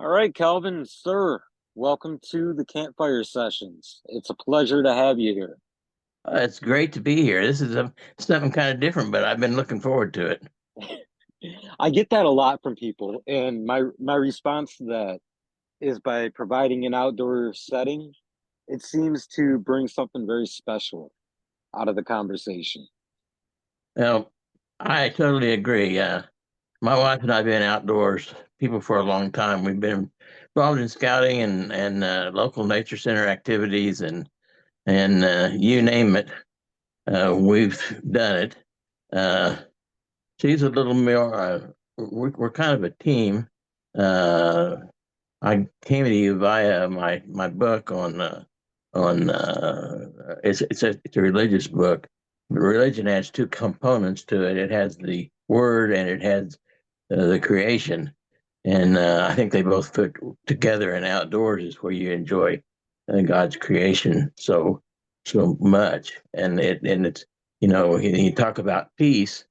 All right, Calvin, sir, welcome to the Campfire sessions. It's a pleasure to have you here. It's great to be here. This is something kind of different, but I've been looking forward to it. I get that a lot from people, and my response to that is by providing an outdoor setting, it seems to bring something very special out of the conversation. Now, I totally agree. My wife and I have been outdoors people for a long time. We've been involved in scouting and local nature center activities and you name it, we've done it. Uh, she's a little more. We're kind of a team. Uh, I came to you via my book on it's a religious book. Religion has two components to it. It has the word and it has the creation, and I think they both fit together. And outdoors is where you enjoy God's creation so much, and it's you talk about peace.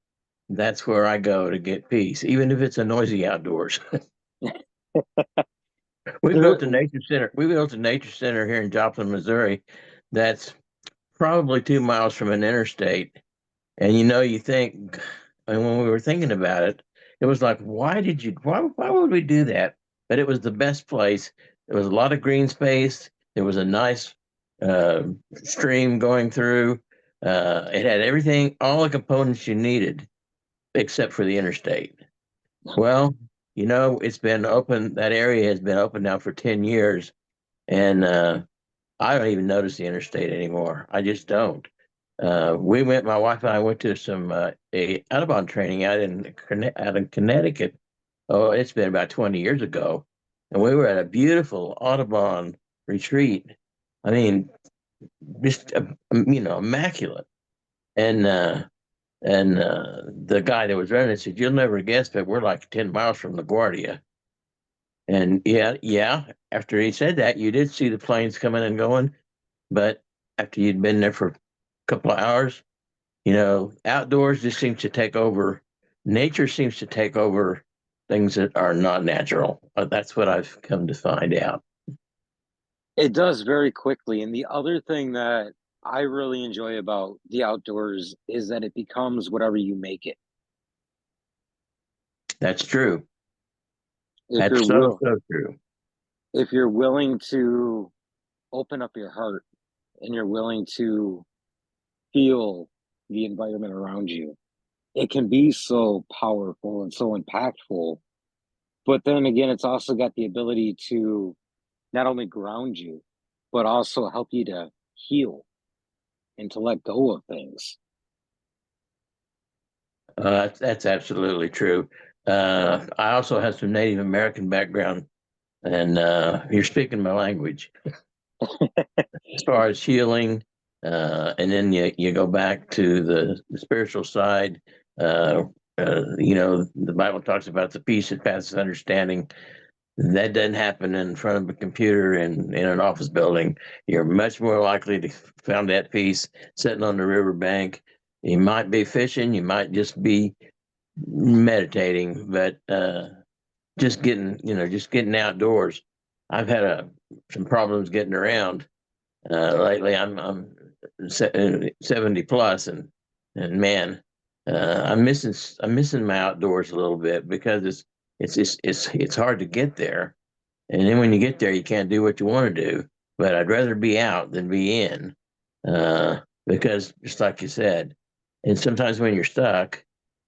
That's where I go to get peace, even if it's a noisy outdoors. We There, built a nature center. We built a nature center here in Joplin, Missouri. That's probably 2 miles from an interstate. And you think, and when we were thinking about it, it was like, why would we do that? But it was the best place. There was a lot of green space. There was a nice uh, stream going through. It had everything, all the components you needed, except for the interstate. Well, it's been open. That area has been open now for 10 years. And I don't even notice the interstate anymore. I just don't. My wife and I went to some a Audubon training out in Connecticut. Oh, it's been about 20 years ago, and we were at a beautiful Audubon retreat. I mean, just immaculate. And the guy that was running it said, "You'll never guess, but we're like 10 miles from LaGuardia." And yeah. After he said that, you did see the planes coming and going, but after you'd been there for a couple of hours, outdoors just seems to take over. Nature seems to take over things that are not natural. That's what I've come to find out. it does very quickly. And the other thing that I really enjoy about the outdoors is that it becomes whatever you make it. That's true. If That's you're so, will, so true. if you're willing to open up your heart and you're willing to feel the environment around you, it can be so powerful and so impactful. But then again, it's also got the ability to not only ground you, but also help you to heal and to let go of things. That's absolutely true. I also have some Native American background, and you're speaking my language as far as healing. And then you go back to the spiritual side. Uh, the Bible talks about the peace that passes understanding. That doesn't happen in front of a computer in an office building. You're much more likely to find that peace sitting on the riverbank. You might be fishing, you might just be meditating, but just getting outdoors. I've had some problems getting around lately. I'm 70 plus, and man, I'm missing my outdoors a little bit because it's hard to get there, and then when you get there, you can't do what you want to do. But I'd rather be out than be in, because just like you said, and sometimes when you're stuck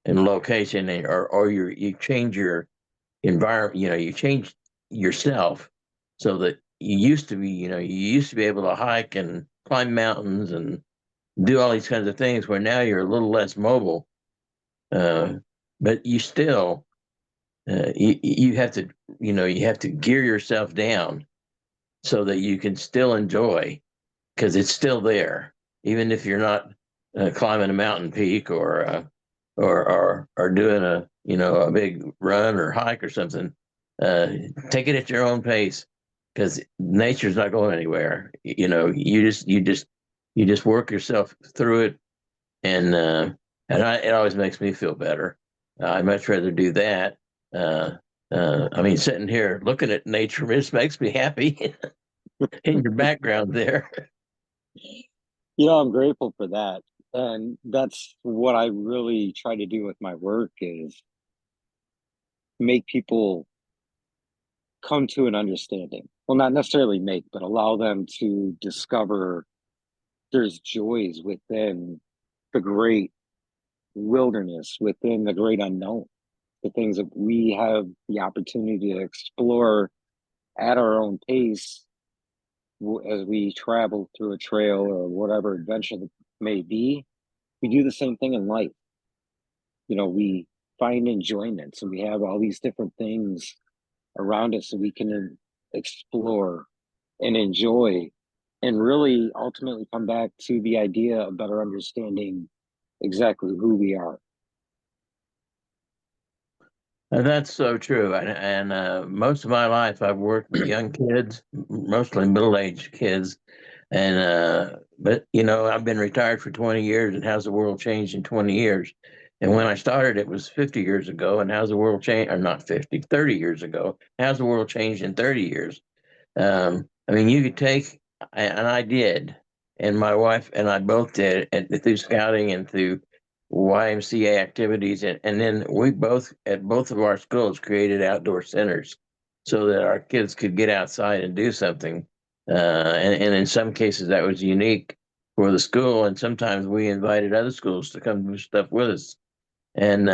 in a location or you change your environment, you change yourself so that you used to be able to hike and climb mountains and do all these kinds of things where now you're a little less mobile, uh, but you have to you have to gear yourself down so that you can still enjoy because it's still there even if you're not climbing a mountain peak or doing a big run or hike or something. uh, Take it at your own pace because nature's not going anywhere. You just work yourself through it, and it always makes me feel better. I'd much rather do that I mean, sitting here looking at nature just makes me happy in your background there. I'm grateful for that. And that's what I really try to do with my work is make people come to an understanding. Well, not necessarily make, but allow them to discover there's joys within the great wilderness, within the great unknown, the things that we have the opportunity to explore at our own pace as we travel through a trail or whatever adventure that may be. We do the same thing in life. We find enjoyment. So we have all these different things around us so we can explore and enjoy and really ultimately come back to the idea of better understanding exactly who we are. And that's so true. And most of my life, I've worked with young kids, mostly middle-aged kids. But I've been retired for 20 years, and how's the world changed in 20 years? And when I started, it was 50 years ago, and how's the world changed? Or not 50, 30 years ago. How's the world changed in 30 years? I mean, you could take, and I did, and my wife and I both did, and through scouting and through YMCA activities, and then we both at both of our schools created outdoor centers so that our kids could get outside and do something. And in some cases that was unique for the school, and sometimes we invited other schools to come do stuff with us. And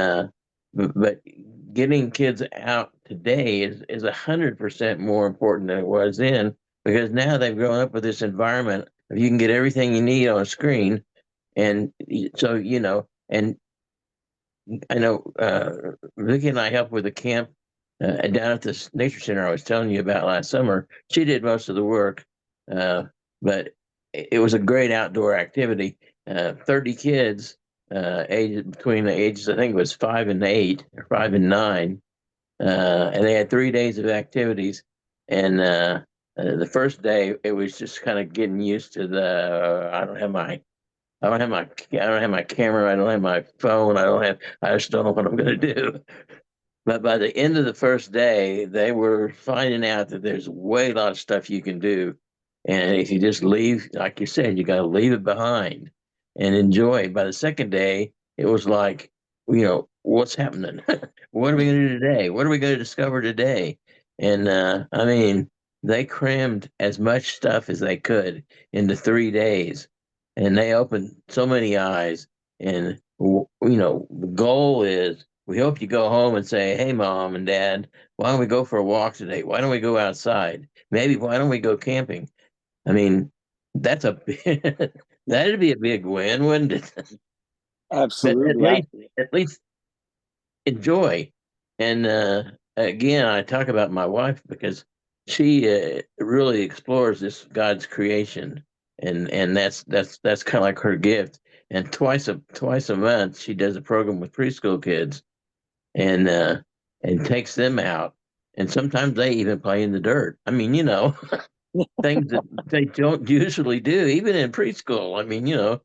but getting kids out today is 100% more important than it was then, because now they've grown up with this environment of you can get everything you need on a screen. And so, and I know Vicki and I helped with a camp down at this nature center I was telling you about last summer. She did most of the work, but it was a great outdoor activity. 30 kids, aged between the ages, I think it was 5 and 8 or 5 and 9, and they had 3 days of activities. And the first day, it was just kind of getting used to the. I don't have my camera. I don't have my phone. I just don't know what I'm going to do. But by the end of the first day, they were finding out that there's way a lot of stuff you can do. And if you just leave, like you said, you got to leave it behind and enjoy. By the second day, it was like, what's happening? What are we going to do today? What are we going to discover today? And I mean, they crammed as much stuff as they could into 3 days, and they opened so many eyes. And the goal is we hope you go home and say, "Hey, mom and dad, why don't we go for a walk today? Why don't we go outside? Maybe why don't we go camping?" I mean, that's a that'd be a big win, wouldn't it? But Absolutely. at least enjoy. And again, I talk about my wife because she really explores this God's creation, and that's kind of like her gift. And twice a month, she does a program with preschool kids, and takes them out. And sometimes they even play in the dirt. I mean, things that they don't usually do, even in preschool. I mean,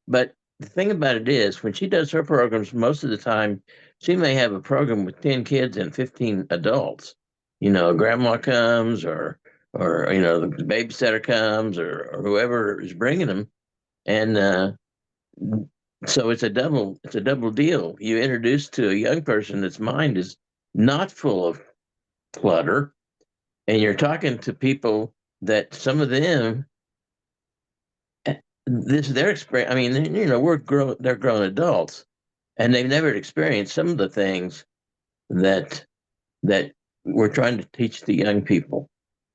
but the thing about it is, when she does her programs, most of the time, she may have a program with 10 kids and 15 adults. Grandma comes, or the babysitter comes, or whoever is bringing them. And so it's a double deal. You introduce to a young person that's mind is not full of clutter, and you're talking to people that some of them this their experience. I mean, they're grown adults, and they've never experienced some of the things that that we're trying to teach the young people.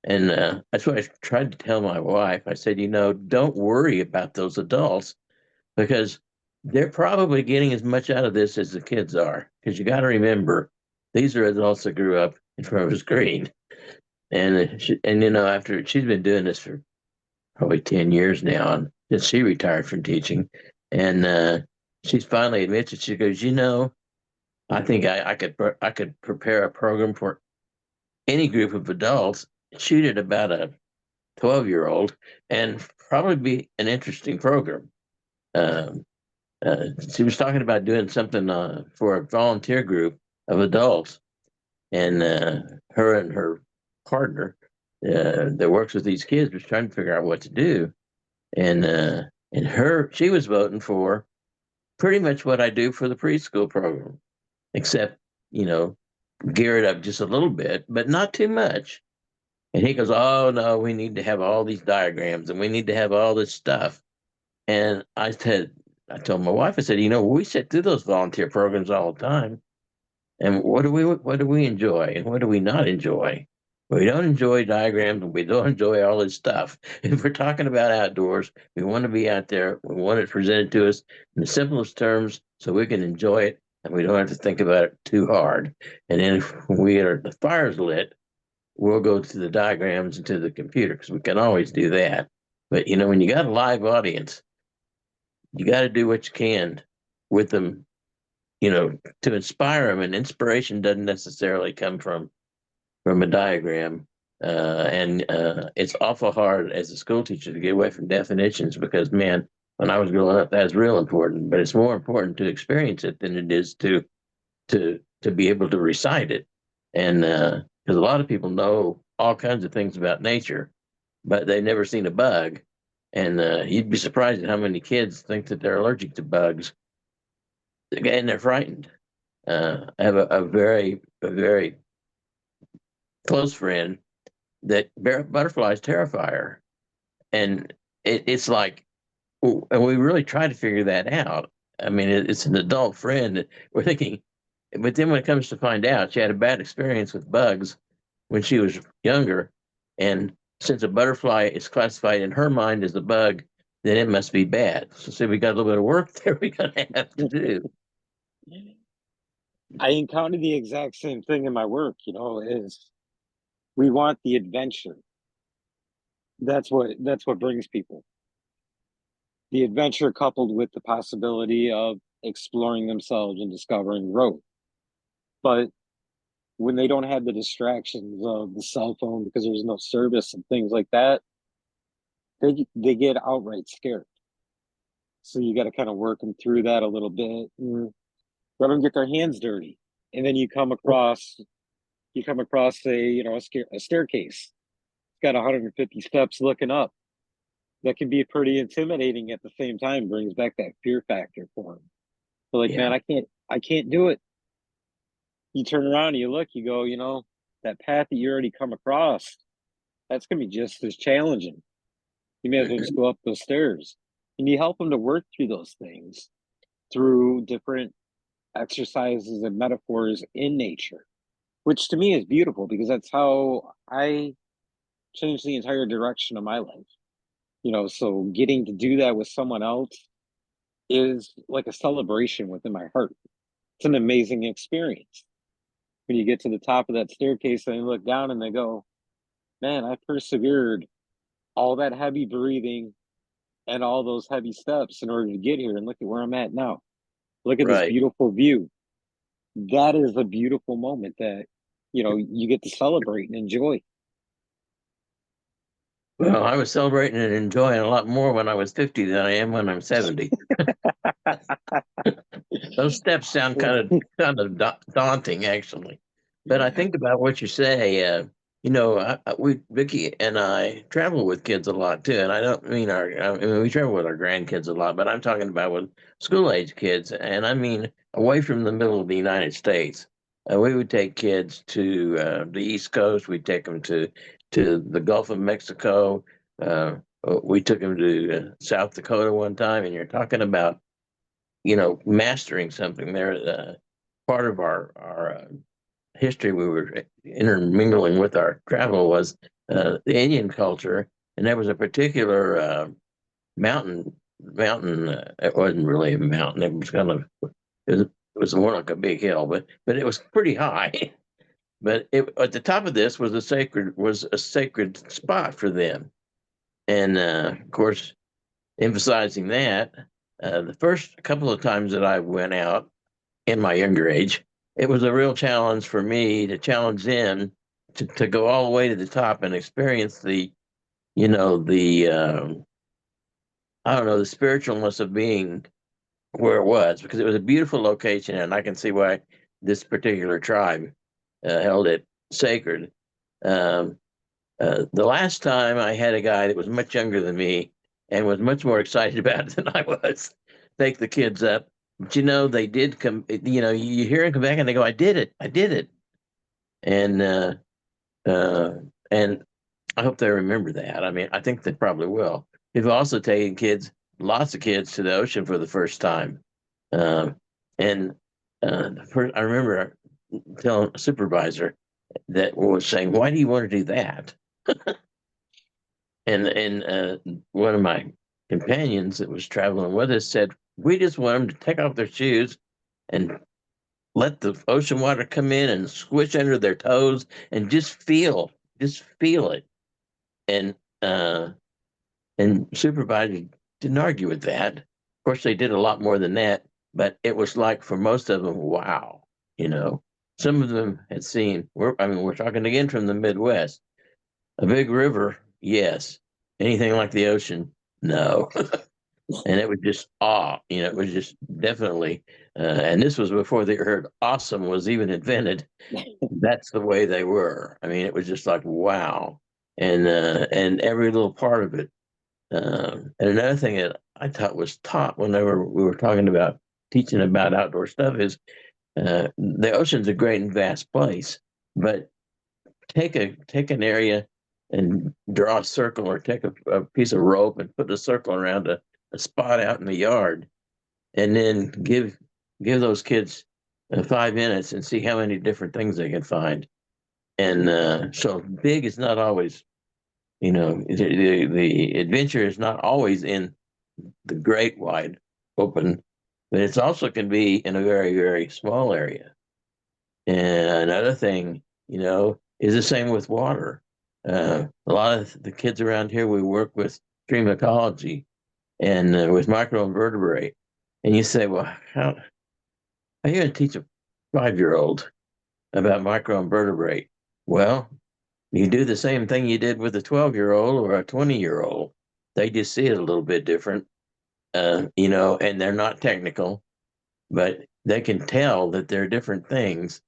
And that's what I tried to tell my wife. I said, don't worry about those adults, because they're probably getting as much out of this as the kids are. Because you got to remember, these are adults that grew up in front of a screen. And after she's been doing this for probably 10 years now, and since she retired from teaching, and she's finally admits it. She goes, I think I could prepare a program for any group of adults, shoot it about a 12-year-old, and probably be an interesting program. Um, she was talking about doing something for a volunteer group of adults, and her and her partner that works with these kids was trying to figure out what to do, and she was voting for pretty much what I do for the preschool program, except gear it up just a little bit, but not too much. And he goes, "Oh no, we need to have all these diagrams and we need to have all this stuff." And I told my wife, I said, we sit through those volunteer programs all the time. And what do we enjoy and what do we not enjoy? We don't enjoy diagrams and we don't enjoy all this stuff. If we're talking about outdoors, we want to be out there. We want it presented to us in the simplest terms so we can enjoy it and we don't have to think about it too hard. And then if the fire's lit, we'll go to the diagrams and to the computer because we can always do that. But when you got a live audience, you got to do what you can with them, to inspire them. And inspiration doesn't necessarily come from a diagram. And it's awful hard as a school teacher to get away from definitions because, man, when I was growing up, that was real important. But it's more important to experience it than it is to be able to recite it. And because a lot of people know all kinds of things about nature, but they've never seen a bug. And you'd be surprised at how many kids think that they're allergic to bugs, and they're frightened. I have a very close friend that butterflies terrify her, and it's like, and we really try to figure that out. I mean, it's an adult friend that we're thinking, but then when it comes to find out, she had a bad experience with bugs when she was younger, and since a butterfly is classified in her mind as a bug, then it must be bad. So we got a little bit of work there we're gonna have to do. I encounter the exact same thing in my work, is we want the adventure. That's what brings people. The adventure coupled with the possibility of exploring themselves and discovering growth. But when they don't have the distractions of the cell phone because there's no service and things like that, they get outright scared. So you got to kind of work them through that a little bit, and let them get their hands dirty, and then you come across a staircase. It's got 150 steps looking up. That can be pretty intimidating at the same time. Brings back that fear factor for them. So like, man, Yeah, I can't do it. You turn around and you look, you go, that path that you already come across, that's gonna be just as challenging. You may as well just go up those stairs. And you help them to work through those things through different exercises and metaphors in nature, which to me is beautiful because that's how I changed the entire direction of my life. So getting to do that with someone else is like a celebration within my heart. It's an amazing experience. When you get to the top of that staircase and they look down and they go, man, I persevered all that heavy breathing and all those heavy steps in order to get here. And look at where I'm at now. Look at this right. beautiful view. That is a beautiful moment that, you get to celebrate and enjoy. Well, I was celebrating and enjoying a lot more when I was 50 than I am when I'm 70. Those steps sound daunting, actually. But I think about what you say. Vicky and I travel with kids a lot too, and I don't mean we travel with our grandkids a lot, but I'm talking about with school age kids, and I mean away from the middle of the United States. We would take kids to the East Coast. We'd take them to the Gulf of Mexico. Uh, we took them to South Dakota one time, and you're talking about mastering something there. Part of our history we were intermingling with our travel was the Indian culture, and there was a particular mountain. It wasn't really a mountain. It was it was more like a big hill, but it was pretty high. But at the top of this was a sacred spot for them, and of course, emphasizing that the first couple of times that I went out in my younger age, it was a real challenge for me to challenge them to go all the way to the top and experience the I don't know, the spiritualness of being where it was because it was a beautiful location, and I can see why this particular tribe held it sacred. The last time I had a guy that was much younger than me and was much more excited about it than I was, take the kids up. But they did come. You hear them come back and they go, "I did it! I did it!" And uh, and I hope they remember that. I mean, I think they probably will. We've also taken lots of kids, to the ocean for the first time. And I remember telling a supervisor that was saying, "Why do you want to do that?" And one of my companions that was traveling with us said, "We just want them to take off their shoes and let the ocean water come in and squish under their toes and just feel it." And uh, and supervisors didn't argue with that. Of course, they did a lot more than that, but it was like, for most of them, wow. Some of them had seen. We're talking again from the Midwest. A big river, yes. Anything like the ocean, no. And it was just awe. It was just definitely. And this was before the word "awesome" was even invented. That's the way they were. I mean, it was just like, wow, and every little part of it. And another thing that I thought was taught whenever we were talking about teaching about outdoor stuff is, the ocean's a great and vast place, but take an area and draw a circle, or take a piece of rope and put a circle around a spot out in the yard, and then give those kids 5 minutes and see how many different things they can find. And so big is not always, the adventure is not always in the great wide open, but it's also can be in a very, very small area. And another thing, is the same with water. A lot of the kids around here, we work with stream ecology and with microinvertebrate. And you say, well, how are you going to teach a 5-year-old about microinvertebrate? Well, you do the same thing you did with a 12-year-old or a 20-year-old. They just see it a little bit different, and they're not technical, but they can tell that they're different things,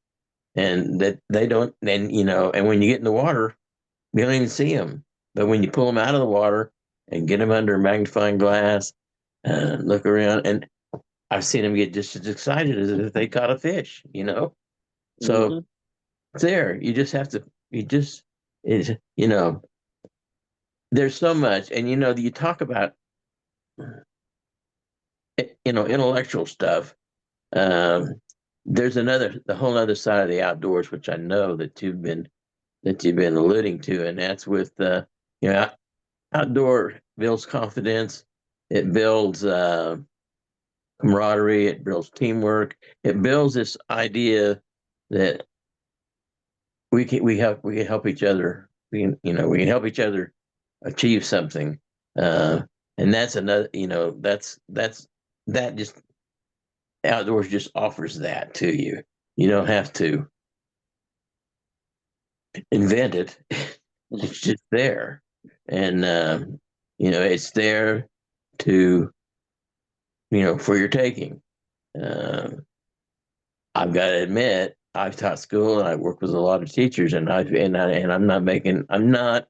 and that they don't. And when you get in the water, you don't even see them. But when you pull them out of the water and get them under a magnifying glass, look around, and I've seen them get just as excited as if they caught a fish. So Mm-hmm. there, you just have to. You just is There's so much, and you talk about intellectual stuff. Um, there's the whole other side of the outdoors, which I know that you've been alluding to, and that's with outdoor builds confidence. It builds camaraderie. It builds teamwork. It builds this idea that we can help each other. We can help each other achieve something. And that's another. That just outdoors just offers that to you. You don't have to invent it. It's just there, and it's there to for your taking. I've got to admit, I've taught school and I work with a lot of teachers, and I'm not I'm not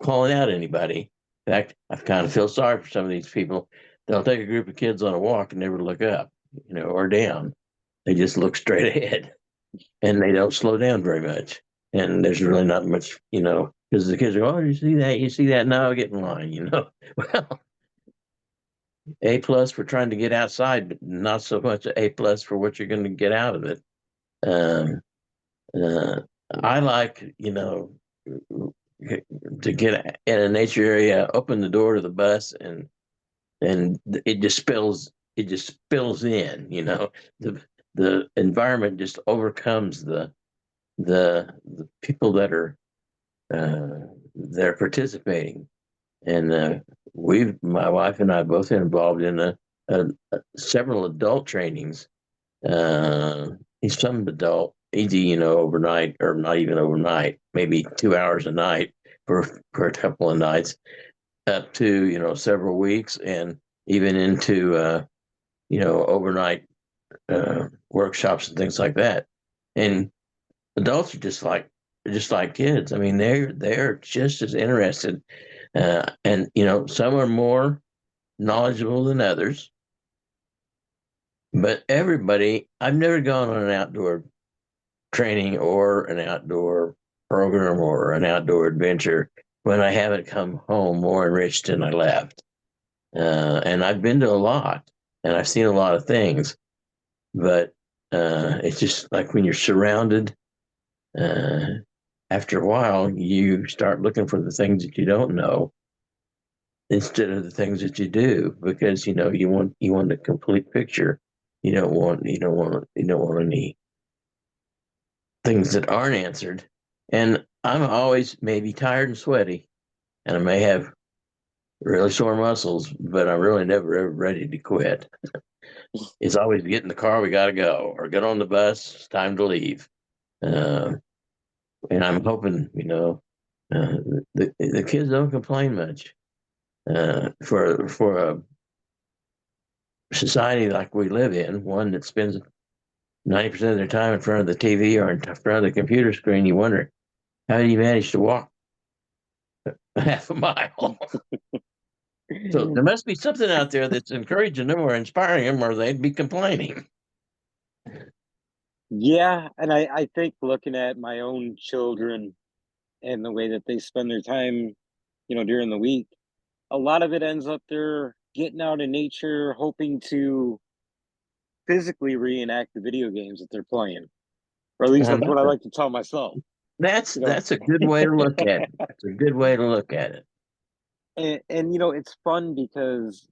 calling out anybody. In fact, I kind of feel sorry for some of these people. They'll take a group of kids on a walk and never look up, or down. They just look straight ahead, and they don't slow down very much. And there's really not much, because the kids are, oh, you see that? You see that? Now get in line, Well, A+ for trying to get outside, but not so much A+ for what you're going to get out of it. Um, uh, I like, to get in a nature area, open the door to the bus, and it just spills in. The environment just overcomes the people that are participating. And my wife and I both involved in several adult trainings. Some adult, easy, overnight, or not even overnight, maybe 2 hours a night for a couple of nights, up to several weeks, and even into overnight workshops and things like that. And adults are just like kids. I mean, they're just as interested, and some are more knowledgeable than others. But everybody, I've never gone on an outdoor training or an outdoor program or an outdoor adventure when I haven't come home more enriched than I left. And I've been to a lot, and I've seen a lot of things, but it's just like when you're surrounded. Uh, After a while, you start looking for the things that you don't know instead of the things that you do, because you want a complete picture. You don't want any things that aren't answered. And I'm always maybe tired and sweaty, and I may have really sore muscles, but I'm really never ever ready to quit. It's always get in the car, we got to go, or get on the bus, it's time to leave. Uh, and I'm hoping, uh, the kids don't complain much. For a society like we live in, one that spends 90% of their time in front of the TV or in front of the computer screen, you wonder, how do you manage to walk half a mile? So there must be something out there that's encouraging them or inspiring them, or they'd be complaining. Yeah, and I think looking at my own children and the way that they spend their time, during the week, a lot of it ends up they're getting out in nature, hoping to physically reenact the video games that they're playing. Or at least Well, that's what I like to tell myself, that's you know. that's a good way to look at it. That's a good way to look at it. And it's fun because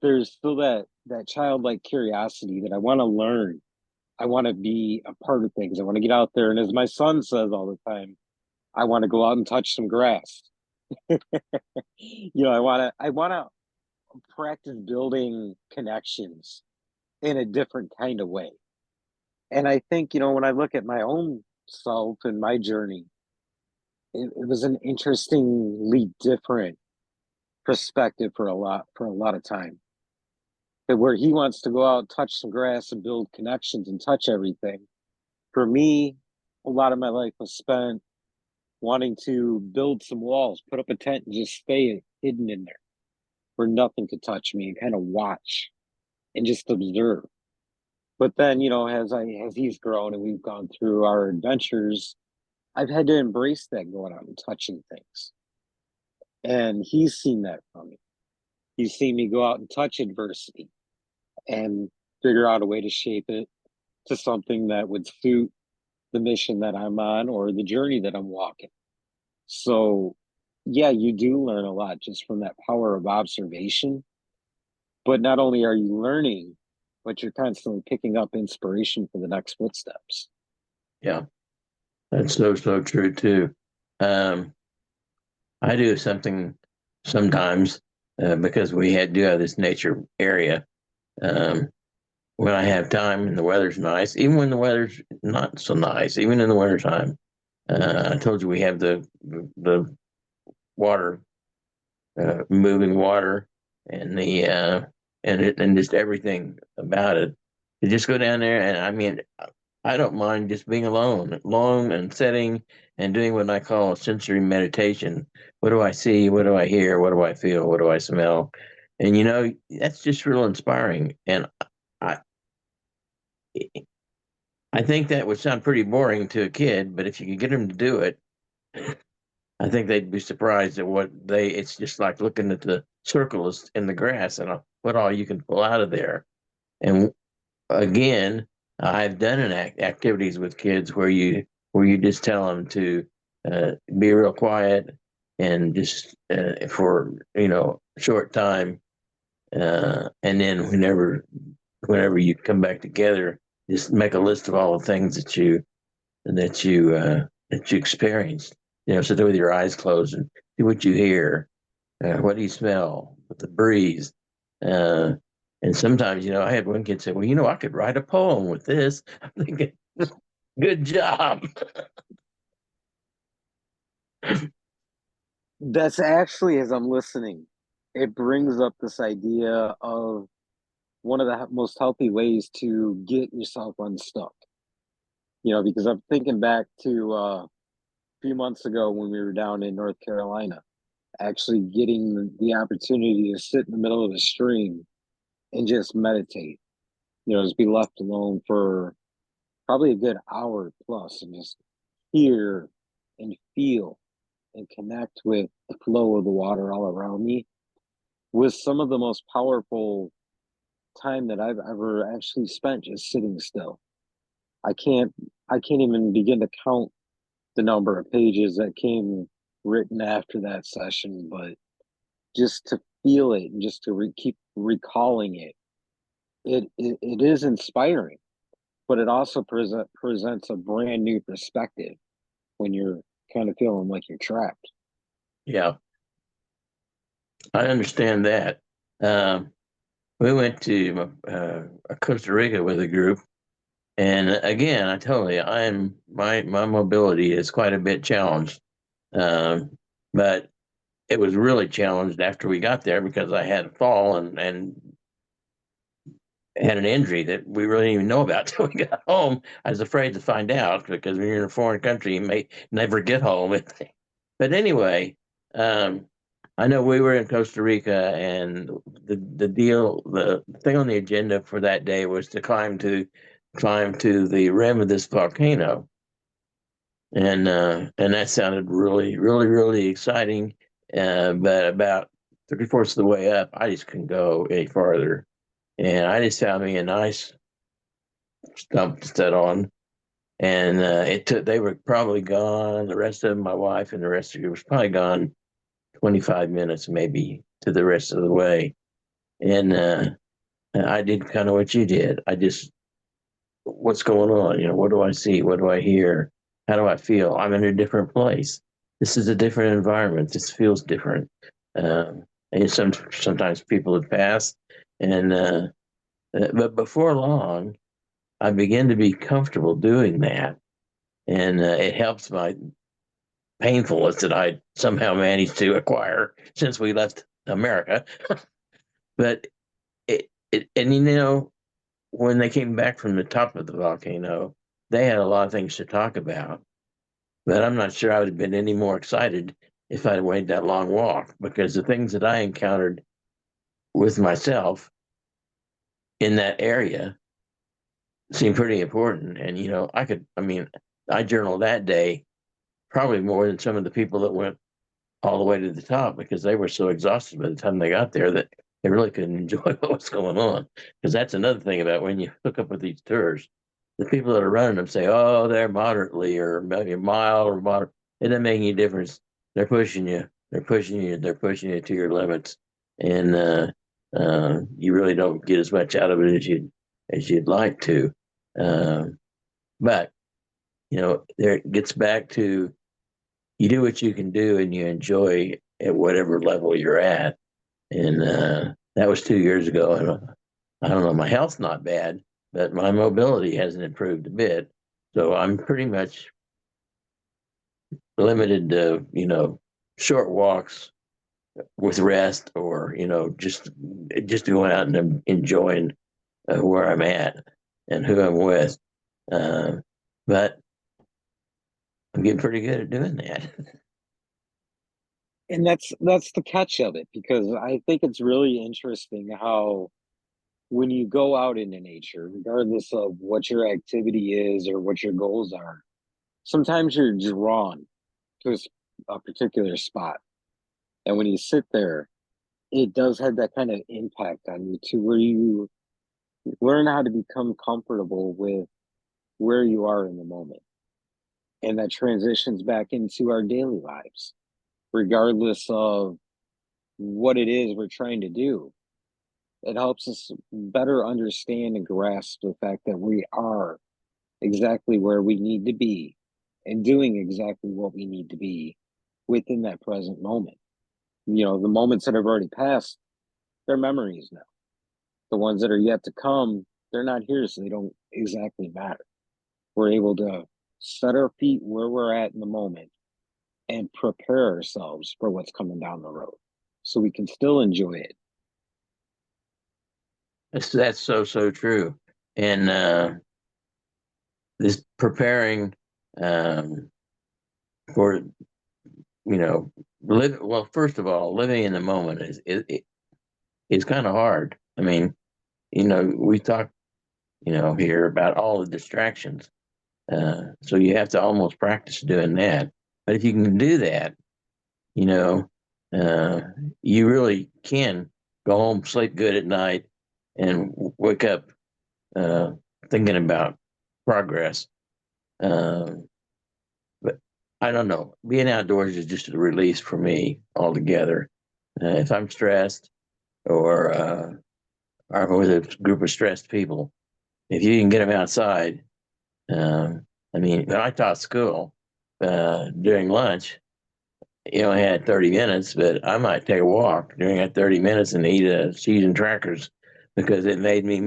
there's still that childlike curiosity that I want to learn. I want to be a part of things. I want to get out there. And as my son says all the time, I want to go out and touch some grass. I want to practice building connections in a different kind of way. And I think, when I look at my own self and my journey, it was an interestingly different perspective for a lot of time. That where he wants to go out, touch some grass and build connections and touch everything. For me, a lot of my life was spent wanting to build some walls, put up a tent and just stay hidden in there where nothing could touch me and kind of watch and just observe. But then, as he's grown and we've gone through our adventures, I've had to embrace that going out and touching things. And he's seen that from me. He's seen me go out and touch adversity and figure out a way to shape it to something that would suit the mission that I'm on or the journey that I'm walking. So, yeah, you do learn a lot just from that power of observation. But not only are you learning, but you're constantly picking up inspiration for the next footsteps. Yeah, that's so true too. Um, I do something sometimes, because do have this nature area. Um, when I have time and the weather's nice, even when the weather's not so nice, even in the wintertime. I told you we have the water, moving water, and and just everything about it. To just go down there, and I mean, I don't mind just being alone and sitting and doing what I call a sensory meditation. What do I see? What do I hear? What do I feel? What do I smell? And that's just real inspiring. And I I think that would sound pretty boring to a kid, but if you could get them to do it, I think they'd be surprised at it's just like looking at the circles in the grass and what all you can pull out of there. And again, I've done activities with kids where you just tell them to be real quiet and just for a short time, and then whenever you come back together, just make a list of all the things that you experienced. Sit with your eyes closed and see what you hear. What do you smell? With the breeze. Uh, and sometimes, I had one kid say, "Well, I could write a poem with this." I'm thinking, "Good job." That's actually, as I'm listening, it brings up this idea of one of the most healthy ways to get yourself unstuck. because I'm thinking back to a few months ago when we were down in North Carolina, actually getting the opportunity to sit in the middle of a stream and just meditate, just be left alone for probably a good hour plus and just hear and feel and connect with the flow of the water all around me was some of the most powerful time that I've ever actually spent just sitting still. I can't I can't even begin to count the number of pages that came written after that session, but just to feel it and just to keep recalling it, it is inspiring, but it also presents a brand new perspective when you're kind of feeling like you're trapped. Yeah, I understand that. Um, we went to Costa Rica with a group, and again, I tell you, my mobility is quite a bit challenged. Um, but it was really challenged after we got there because I had a fall and had an injury that we really didn't even know about till we got home. I was afraid to find out because when you're in a foreign country, you may never get home. But anyway, um, I know we were in Costa Rica, and the thing on the agenda for that day was to climb to the rim of this volcano, and that sounded really, really, really exciting. But about 3/4 of the way up, I just couldn't go any farther, and I just found me a nice stump to sit on. And it took they were probably gone. The rest of them, my wife and the rest of it was probably gone 25 minutes maybe to the rest of the way. And I did kind of what you did. I just, what's going on? What do I see? What do I hear? How do I feel? I'm in a different place. This is a different environment. This feels different. And sometimes people have passed, and but before long, I begin to be comfortable doing that, and it helps my painfulness that I somehow managed to acquire since we left America. But and when they came back from the top of the volcano, they had a lot of things to talk about. But I'm not sure I would have been any more excited if I'd made that long walk, because the things that I encountered with myself in that area seemed pretty important. And, I journaled that day probably more than some of the people that went all the way to the top, because they were so exhausted by the time they got there that they really couldn't enjoy what was going on. Because that's another thing about when you hook up with these tours. The people that are running them say, oh, they're moderately or maybe mild or moderate. It doesn't make any difference. They're pushing you. They're pushing you. They're pushing you to your limits. And you really don't get as much out of it as you'd like to. But, there it gets back to, you do what you can do and you enjoy at whatever level you're at. And that was 2 years ago. And I don't know, my health's not bad, but my mobility hasn't improved a bit. So I'm pretty much limited to, short walks with rest, or, just going out and enjoying where I'm at and who I'm with. But I'm getting pretty good at doing that. And that's the catch of it, because I think it's really interesting how when you go out into nature, regardless of what your activity is or what your goals are, sometimes you're drawn to a particular spot. And when you sit there, it does have that kind of impact on you to where you learn how to become comfortable with where you are in the moment. And that transitions back into our daily lives, regardless of what it is we're trying to do. It helps us better understand and grasp the fact that we are exactly where we need to be and doing exactly what we need to be within that present moment. The moments that have already passed, they're memories now. The ones that are yet to come, they're not here, so they don't exactly matter. We're able to set our feet where we're at in the moment and prepare ourselves for what's coming down the road so we can still enjoy it. That's so, so true. And this preparing for, well, first of all, living in the moment is kind of hard. I mean, we talk, here about all the distractions. So you have to almost practice doing that. But if you can do that, you know, you really can go home, sleep good at night, and wake up thinking about progress. But I don't know. Being outdoors is just a release for me altogether. If I'm stressed or with a group of stressed people, if you can get them outside, I mean, when I taught school during lunch, you only had 30 minutes, but I might take a walk during that 30 minutes and eat cheese and crackers because it made me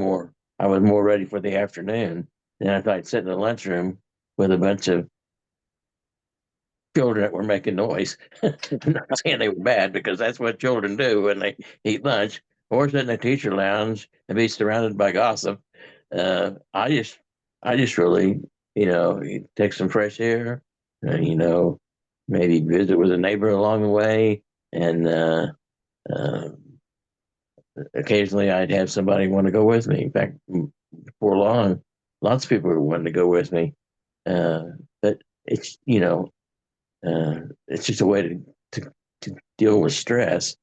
I was more ready for the afternoon than if I'd sit in the lunchroom with a bunch of children that were making noise. I'm not saying they were bad because that's what children do when they eat lunch or sit in the teacher lounge and be surrounded by gossip. I just really, take some fresh air, maybe visit with a neighbor along the way. And uh, occasionally I'd have somebody want to go with me. In fact, before long, lots of people were wanting to go with me. But it's, it's just a way to deal with stress.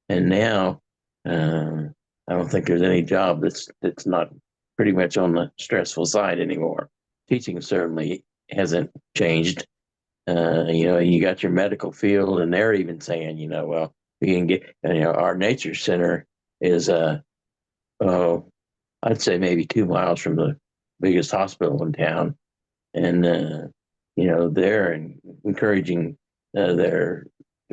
And now, I don't think there's any job that's not pretty much on the stressful side anymore. Teaching certainly hasn't changed. You got your medical field, and they're even saying, well, we can get, our nature center is, oh, I'd say maybe 2 miles from the biggest hospital in town, and they're encouraging their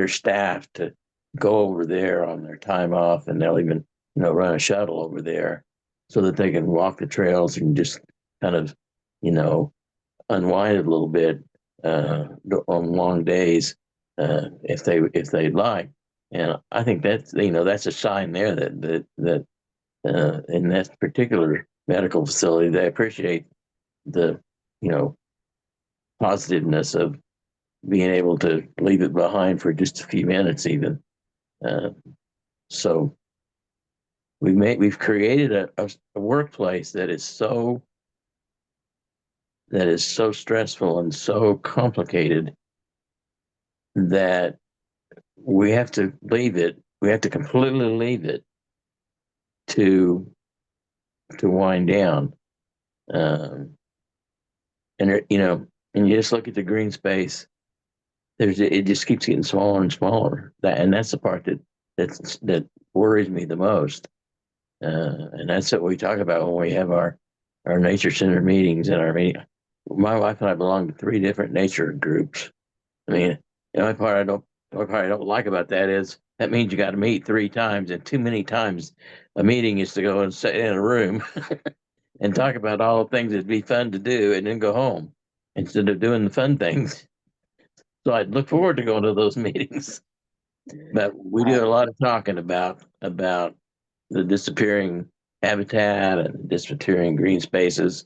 staff to go over there on their time off, and they'll even run a shuttle over there so that they can walk the trails and just kind of unwind a little bit on long days if they'd like. And I think that's a sign there that in that particular medical facility they appreciate the positiveness of being able to leave it behind for just a few minutes even. So we've created a workplace that is so stressful and so complicated that we have to leave it. We have to completely leave it to wind down. And and you just look at the green space. It just keeps getting smaller and smaller. That's the part that worries me the most. And that's what we talk about when we have our nature center meetings and our meeting. My wife and I belong to 3 different nature groups. I mean, the only part I don't like about that is that means you got to meet 3 times, and too many times a meeting is to go and sit in a room and talk about all the things that'd be fun to do and then go home instead of doing the fun things. So I'd look forward to going to those meetings. But we do a lot of talking about the disappearing habitat and disappearing green spaces.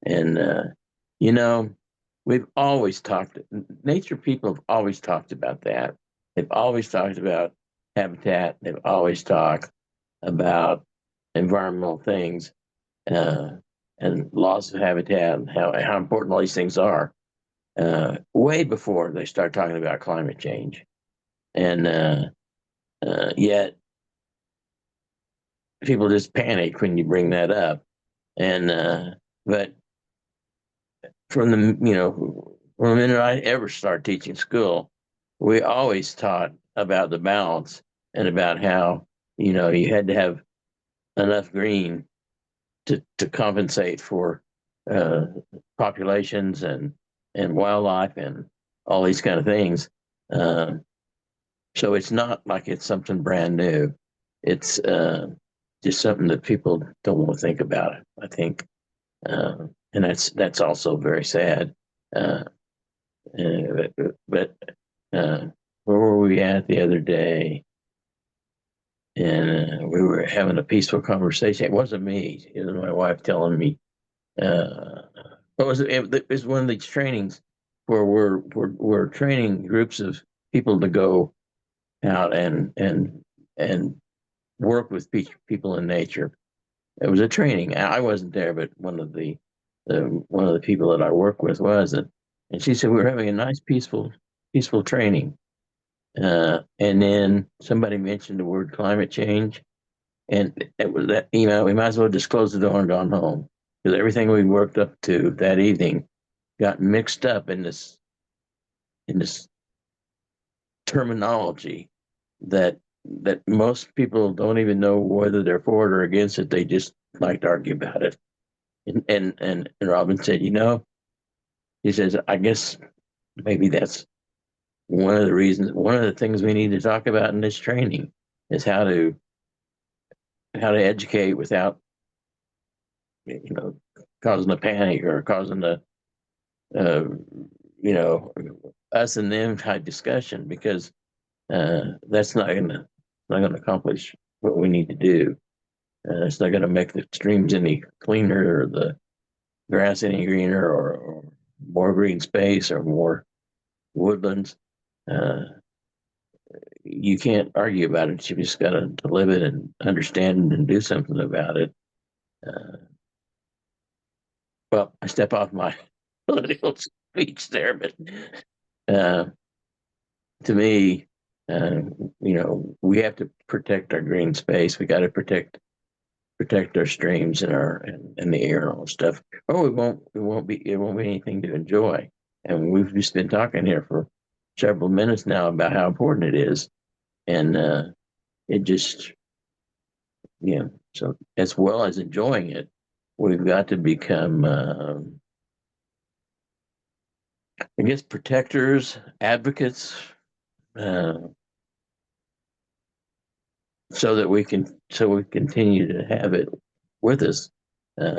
And, we've always nature people have always talked about that. They've always talked about habitat. They've always talked about environmental things and loss of habitat and how important all these things are way before they start talking about climate change. And yet people just panic when you bring that up. And but from the minute I ever started teaching school, we always taught about the balance and about how you had to have enough green to compensate for populations and wildlife and all these kind of things. So it's not like it's something brand new. It's just something that people don't want to think about, I think. And that's also very sad. But where were we at the other day? And we were having a peaceful conversation. It wasn't me. It was my wife telling me It was one of these trainings where we're training groups of people to go out and work with people in nature. It was a training. I wasn't there, but one of the people that I work with was, and she said we were having a nice peaceful training. And then somebody mentioned the word climate change, and it was that, we might as well just close the door and gone home, because everything we worked up to that evening got mixed up in this terminology that most people don't even know whether they're for it or against it. They just like to argue about it. And Robin said, he says, I guess maybe that's one of the things we need to talk about in this training is how to educate without, causing a panic or causing uh, us and them type discussion, because that's not gonna accomplish what we need to do. It's not gonna make the streams any cleaner or the grass any greener, or more green space or more woodlands. Uh, you can't argue about it. You just got to live it and understand and do something about it. Uh, well, I step off my political speech there, but uh, to me, uh, we have to protect our green space. We got to protect our streams and and the air and all that stuff. Or it won't be anything to enjoy. And we've just been talking here for several minutes now about how important it is, and it just, so as well as enjoying it, we've got to become, I guess, protectors, advocates, uh, so we continue to have it with us,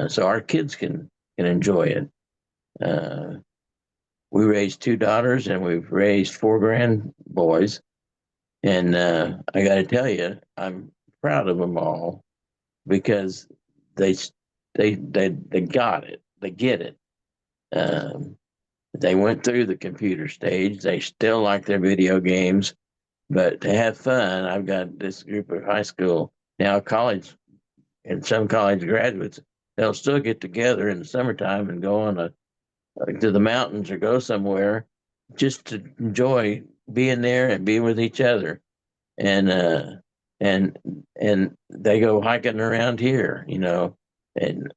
so our kids can enjoy it. We raised two daughters and we've raised four grand boys, and I got to tell you, I'm proud of them all, because they they got it, they get it. Um, they went through the computer stage. They still like their video games, but to have fun, I've got this group of high school, now college, and some college graduates. They'll still get together in the summertime and go on to the mountains or go somewhere just to enjoy being there and being with each other. And and and they go hiking around here, and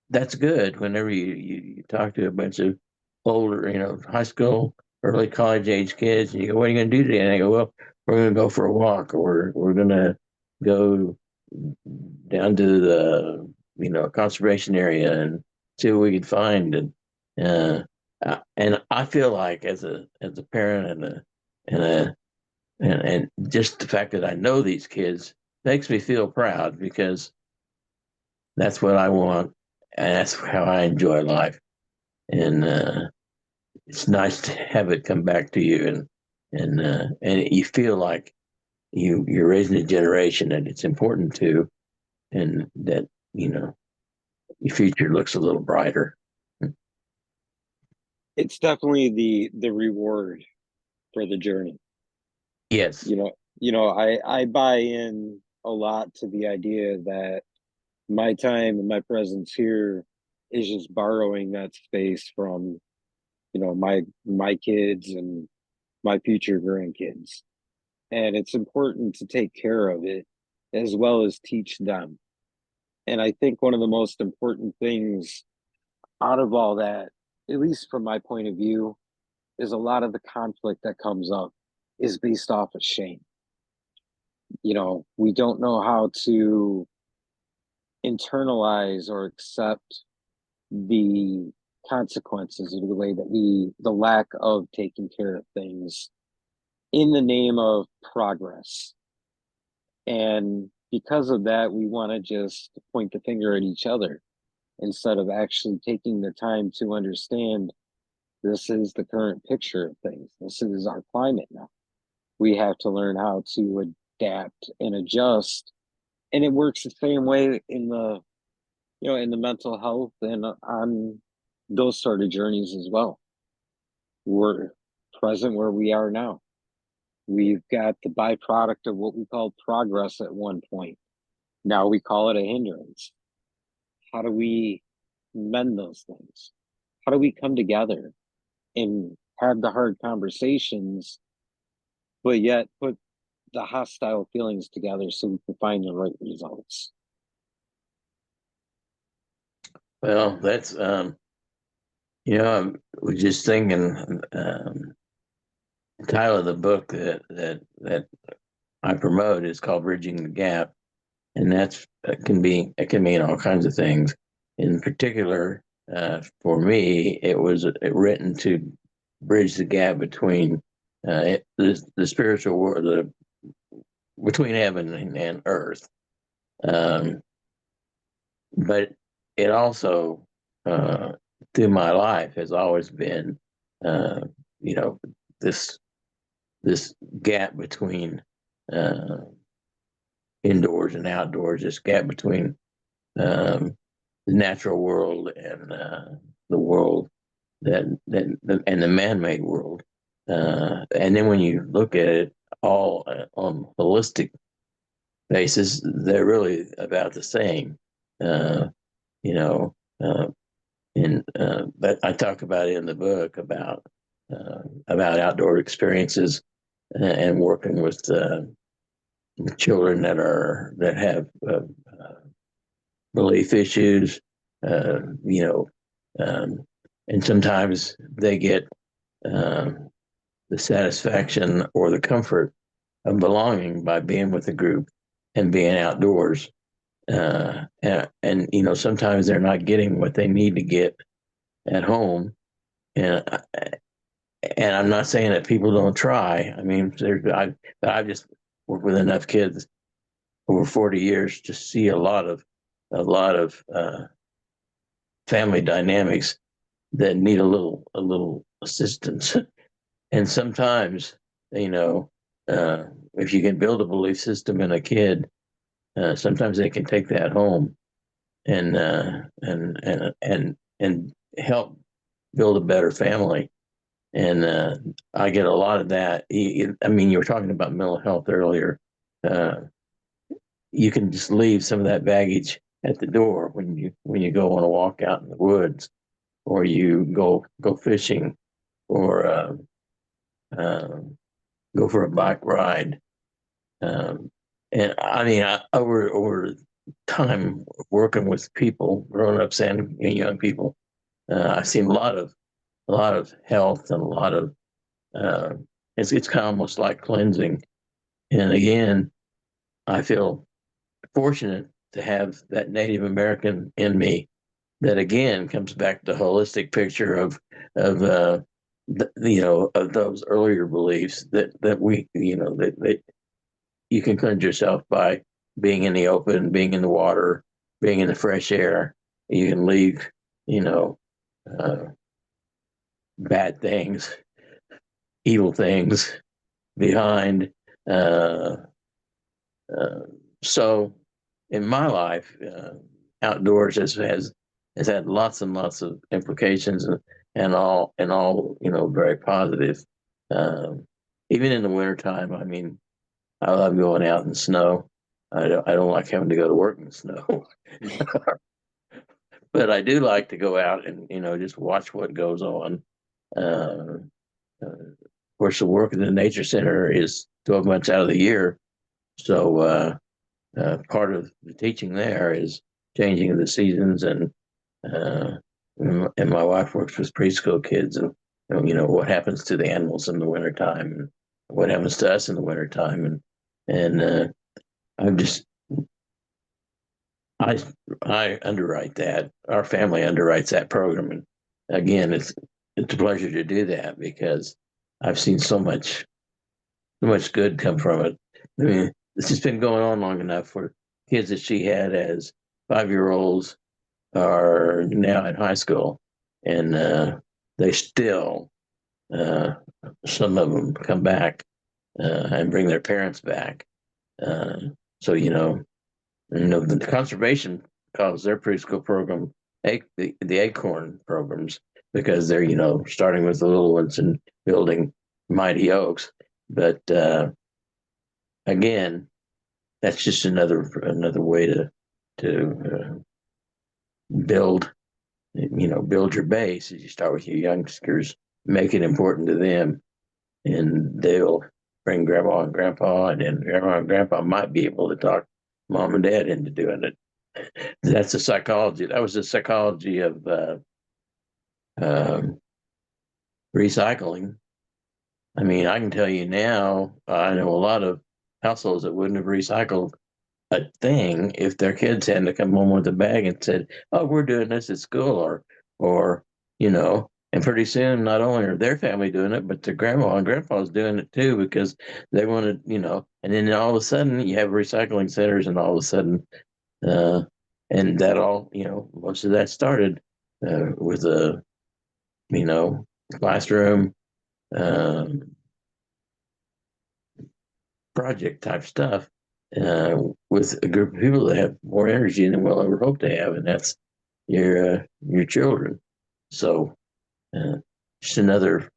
that's good. Whenever you talk to a bunch of older, high school, early college age kids, and you go, "What are you going to do today?" And they go, "Well, we're going to go for a walk, or we're going to go down to the conservation area and see what we can find." And I feel like as a parent and a and just the fact that I know these kids makes me feel proud, because that's what I want, and that's how I enjoy life. And it's nice to have it come back to you, and you feel like you're raising a generation that it's important to, and that your future looks a little brighter. It's definitely the reward for the journey. Yes. I buy in a lot to the idea that my time and my presence here is just borrowing that space from, my kids and my future grandkids. And it's important to take care of it as well as teach them. And I think one of the most important things out of all that, at least from my point of view, is a lot of the conflict that comes up is based off of shame. We don't know how to internalize or accept the consequences of the way that the lack of taking care of things in the name of progress. And because of that, we want to just point the finger at each other instead of actually taking the time to understand this is the current picture of things. This is our climate now. We have to learn how to adapt and adjust. And it works the same way in the in the mental health and on those sort of journeys as well. We're present where we are now. We've got the byproduct of what we called progress at one point. Now we call it a hindrance. How do we mend those things? How do we come together and have the hard conversations, but yet put the hostile feelings together so we can find the right results? Well, that's I was just thinking, the title of the book that I promote is called Bridging the Gap, and it can mean all kinds of things. In particular, for me, it was written to bridge the gap between the spiritual world, between heaven and earth. But it also, through my life, has always been, you know, this gap between indoors and outdoors, this gap between the natural world and the world and the man-made world. And then when you look at it all on holistic basis, they're really about the same. You know, but I talk about it in the book about outdoor experiences and working with children that have belief issues. And sometimes they get the satisfaction or the comfort of belonging by being with a group and being outdoors. And sometimes they're not getting what they need to get at home. And I'm not saying that people don't try. I mean, I've just worked with enough kids over 40 years to see a lot of family dynamics that need a little assistance. And sometimes, if you can build a belief system in a kid, sometimes they can take that home and help build a better family. And I get a lot of that. I mean, you were talking about mental health earlier. You can just leave some of that baggage at the door when you go on a walk out in the woods, or you go fishing, or go for a bike ride. And I mean, over time working with people, grown ups and young people, I've seen a lot of health and a lot of it's kind of almost like cleansing. And again, I feel fortunate to have that Native American in me. That again comes back to the holistic picture of of those earlier beliefs that we that you can cleanse yourself by being in the open, being in the water, being in the fresh air. You can leave, uh, bad things, evil things behind. Uh, uh, so, in my life, outdoors has had lots and lots of implications, and all very positive. Um, Even in the wintertime, I mean, I love going out in the snow. I don't like having to go to work in the snow, but I do like to go out and just watch what goes on. Uh, of course, the work at the nature center is 12 months out of the year, so part of the teaching there is changing the seasons, uh, and my wife works with preschool kids, and what happens to the animals in the wintertime, and what happens to us in the wintertime, and I'm just I underwrite that. Our family underwrites that program, and again, it's a pleasure to do that because I've seen so much good come from it. I mean, this has been going on long enough for kids that she had as 5-year-olds are now in high school, and they still, uh, some of them come back and bring their parents back. Uh, so the conservation calls their preschool program the Acorn programs, because they're, starting with the little ones and building mighty oaks. But again, that's just another way to build your base. As you start with your youngsters, make it important to them, and they'll bring grandma and grandpa, and then grandma and grandpa might be able to talk mom and dad into doing it. That's the psychology. That was the psychology of um, recycling. I mean, I can tell you now, I know a lot of households that wouldn't have recycled a thing if their kids hadn't come home with a bag and said, "Oh, we're doing this at school," or and pretty soon, not only are their family doing it, but their grandma and grandpa's doing it too, because they wanted, and then all of a sudden you have recycling centers, and all of a sudden, and that all, most of that started with a, classroom project type stuff, with a group of people that have more energy than we'll ever hope to have, and that's your children. So, just another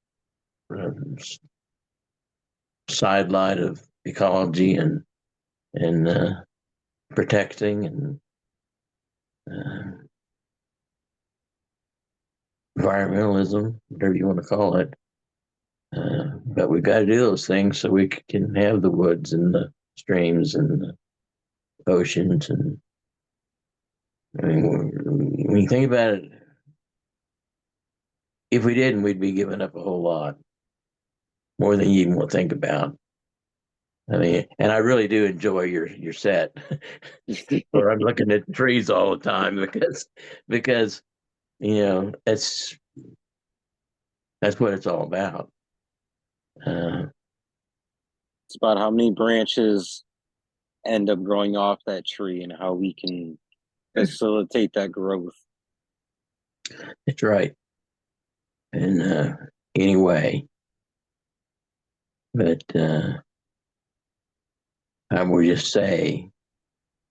sidelight of ecology and protecting and environmentalism, whatever you want to call it. But we've got to do those things so we can have the woods and the streams and the oceans. And I mean, when you think about it, if we didn't, we'd be giving up a whole lot more than you even want to think about. I mean, and I really do enjoy your set where I'm looking at trees all the time, because that's what it's all about. It's about how many branches end up growing off that tree and how we can facilitate that growth. That's right. And anyway, but I would just say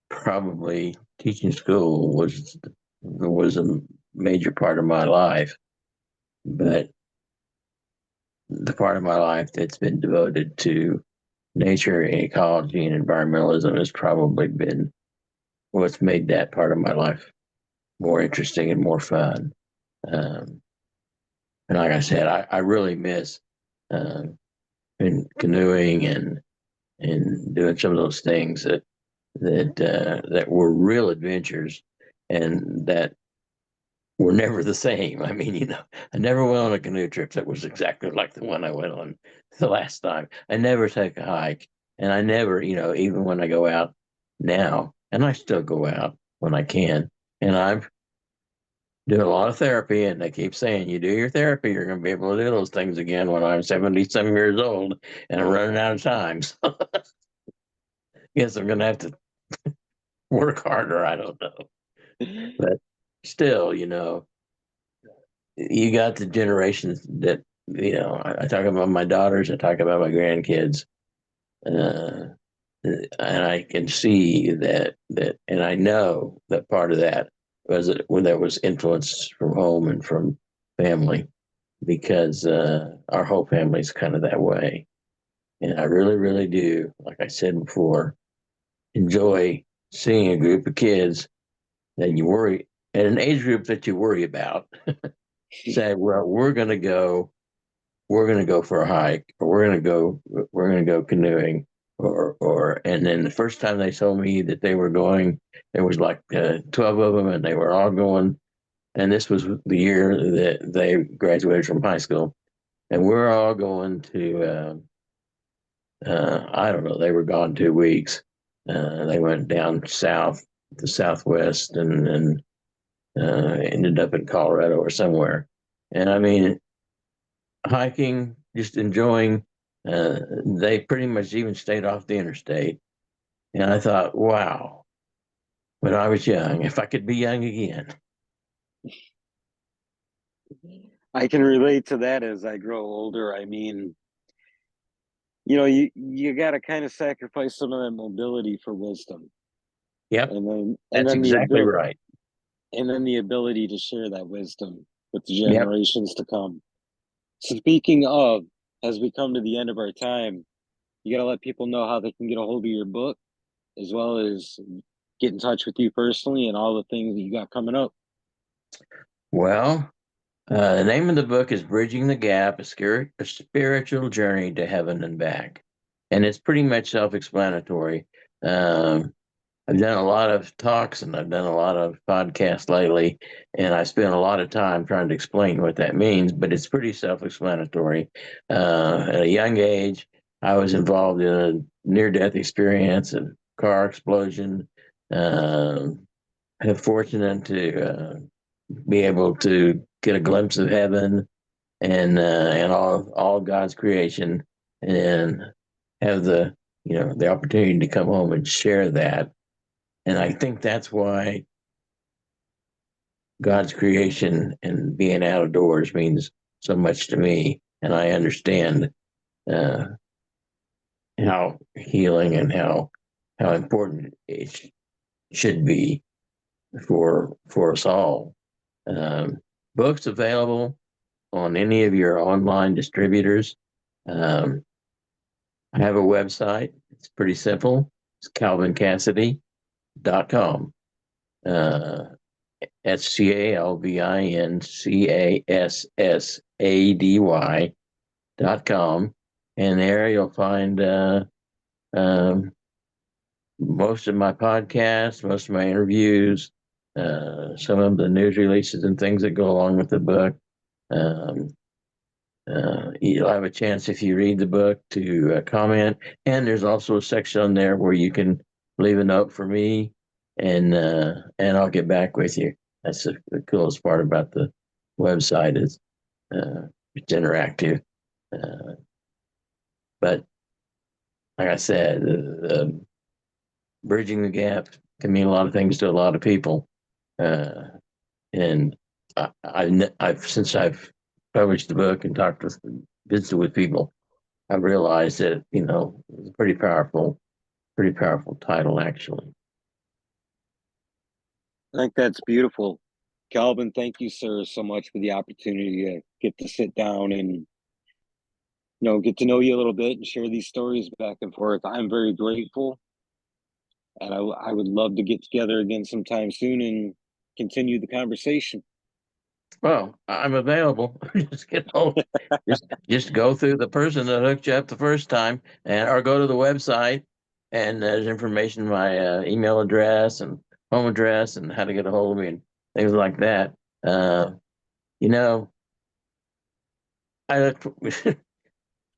probably teaching school was a major part of my life, but the part of my life that's been devoted to nature, ecology, and environmentalism has probably been what's made that part of my life more interesting and more fun. And like I said, I really miss canoeing and doing some of those things that were real adventures, and that were never the same. I mean, I never went on a canoe trip that was exactly like the one I went on the last time. I never take a hike, and I never, even when I go out now, and I still go out when I can, and I've doing a lot of therapy, and they keep saying, you do your therapy, you're going to be able to do those things again when I'm 77 years old and I'm running out of time. So guess I'm going to have to work harder. I don't know. But still, you got the generations that, I talk about my daughters, I talk about my grandkids, and I can see that, and I know that part of that was when there was influence from home and from family, because our whole family's kind of that way. And I really, really do, like I said before, enjoy seeing a group of kids that you worry, at an age group that you worry about, say, well, we're going to go for a hike, or we're going to go canoeing, and then the first time they told me that they were going, there was like 12 of them, and they were all going. And this was the year that they graduated from high school, and we're all going to, I don't know, they were gone 2 weeks. They went down south to Southwest, and ended up in Colorado or somewhere. And I mean, hiking, just enjoying. They pretty much even stayed off the interstate. And I thought, wow, when I was young, if I could be young again. I can relate to that as I grow older. I mean, you got to kind of sacrifice some of that mobility for wisdom. Yep. and That's then exactly right. the ability to share that wisdom with the Yep. generations to come. So speaking of, as we come to the end of our time, you got to let people know how they can get a hold of your book, as well as get in touch with you personally and all the things that you got coming up. Well, the name of the book is Bridging the Gap, a spiritual journey to heaven and back. And it's pretty much self-explanatory. I've done a lot of talks and I've done a lot of podcasts lately, and I spent a lot of time trying to explain what that means, but it's pretty self-explanatory. At a young age, I was involved in a near-death experience, a car explosion. I'm fortunate to be able to get a glimpse of heaven and all God's creation, and have the opportunity to come home and share that. And I think that's why God's creation and being outdoors means so much to me. And I understand uh, how healing and how important it should be for us all. Um, Books available on any of your online distributors. Um, I have a website. It's pretty simple. It's calvincassady.com. SCALVINCASSADY.com. And there you'll find um, most of my podcasts, most of my interviews, some of the news releases and things that go along with the book. Um, You'll have a chance, if you read the book, to comment. And there's also a section on there where you can leave a note for me, and I'll get back with you. That's the coolest part about the website is it's interactive. Uh, but like I said, bridging the gap can mean a lot of things to a lot of people. And I've since I've published the book and visited with people, I've realized that it's a pretty powerful title actually. I think that's beautiful. Calvin, thank you, sir, so much for the opportunity to get to sit down and get to know you a little bit and share these stories back and forth. I'm very grateful, and I would love to get together again sometime soon and continue the conversation. Well, I'm available. Just get hold. Just go through the person that hooked you up the first time, or go to the website, and there's information, my email address and home address, and how to get a hold of me and things like that. Uh, you know, I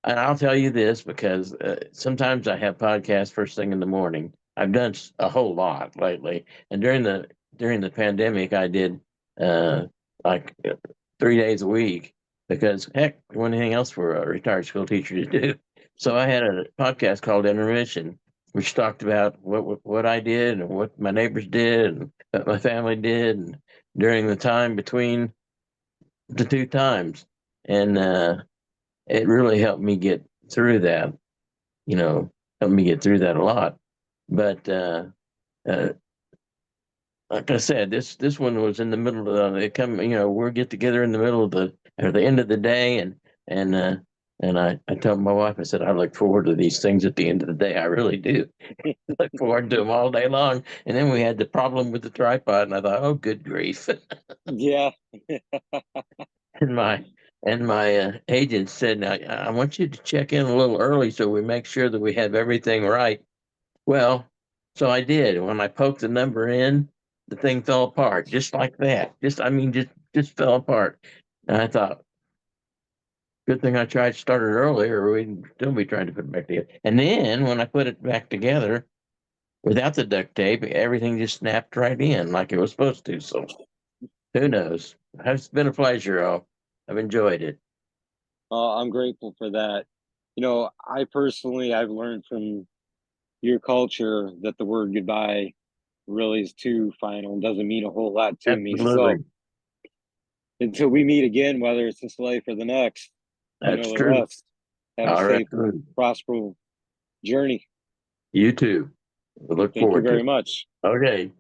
and I'll tell you this because sometimes I have podcasts first thing in the morning. I've done a whole lot lately, and during the pandemic, I did uh, like 3 days a week because heck, there wasn't anything else for a retired school teacher to do. So I had a podcast called Intermission, which talked about what I did and what my neighbors did and what my family did, and during the time between the two times, and it really helped me get through that. Helped me get through that a lot. But uh, like I said, this one was in the middle of it. We'll get together in the middle of the end of the day, and I told my wife, I said, I look forward to these things at the end of the day. I really do. Look forward to them all day long. And then we had the problem with the tripod, and I thought, oh, good grief. Yeah. And my agent said, I want you to check in a little early so we make sure that we have everything right. Well, so I did. When I poked the number in, the thing fell apart just like that. Just fell apart. And I thought, good thing I tried to start it earlier, or we'd still be trying to put it back together. And then when I put it back together without the duct tape, everything just snapped right in like it was supposed to. So who knows? It's been a pleasure. I've enjoyed it. I'm grateful for that. I personally, I've learned from your culture that the word goodbye really is too final and doesn't mean a whole lot to me. So Absolutely. until we meet again, whether it's this life or the next, you That's know the true. rest. Have a All right. safe, prosperous journey. You too. We look Thank you forward to very it. much. Okay.